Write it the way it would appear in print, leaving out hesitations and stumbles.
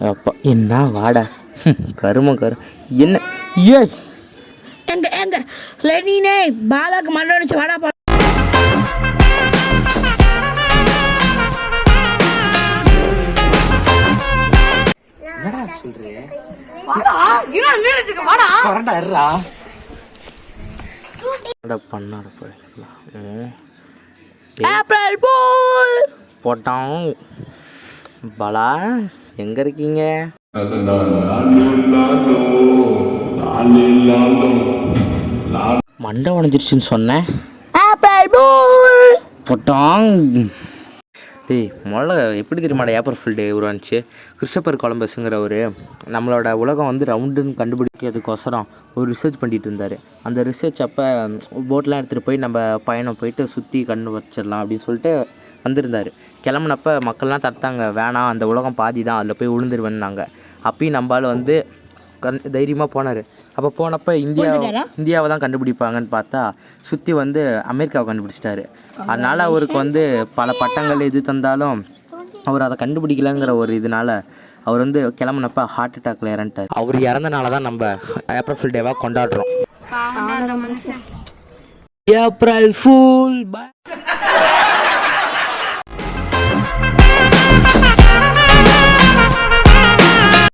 அப்பா என்ன வாடா கரும என்ன ஏ எங்க லெனினே பாலாக்கு மண்ணை அடிச்சு வாடா என்னடா சொல்றே பண்ணாட போட்டான் பாலா எங்க இருக்கீங்க? மண்டை உடஞ்சிருச்சுன்னு சொன்னேன் போட்டான். டேய் முதல்ல எப்படி தெரியுமாடா ஏப்ரல் ஃபுல் டே உருவானுச்சு? கிறிஸ்டோபர் கொலம்பஸுங்கிறவர் நம்மளோட உலகம் வந்து ரவுண்டுன்னு கண்டுபிடிக்கிறதுக்கோசரம் ஒரு ரிசர்ச் பண்ணிகிட்டு இருந்தார். அந்த ரிசர்ச் அப்போ போட்லாம் எடுத்துகிட்டு போய் நம்ம பயணம் போயிட்டு சுற்றி கண்ணு வச்சிடலாம் அப்படின்னு சொல்லிட்டு வந்திருந்தார். கிளம்புனப்போ மக்கள்லாம் தடுத்தாங்க, வேணாம் அந்த உலகம் பாதி தான், அதில் போய் விழுந்துருவேன்னாங்க. அப்பயும் நம்மளால் வந்து தைரியமாக போனார். அப்போ போனப்போ இந்தியாவை தான் கண்டுபிடிப்பாங்கன்னு பார்த்தா சுற்றி வந்து அமெரிக்காவை கண்டுபிடிச்சிட்டாரு. அதனால் அவருக்கு வந்து பல பட்டங்கள் எது தந்தாலும் அவர் அதை கண்டுபிடிக்கலங்கிற ஒரு இதனால் அவர் வந்து கிளம்புனப்போ ஹார்ட் அட்டாக்ல இறந்துட்டார். அவர் இறந்தனால தான் நம்ம ஏப்ரல் ஃபுல் டேவாக கொண்டாடுறோம். April full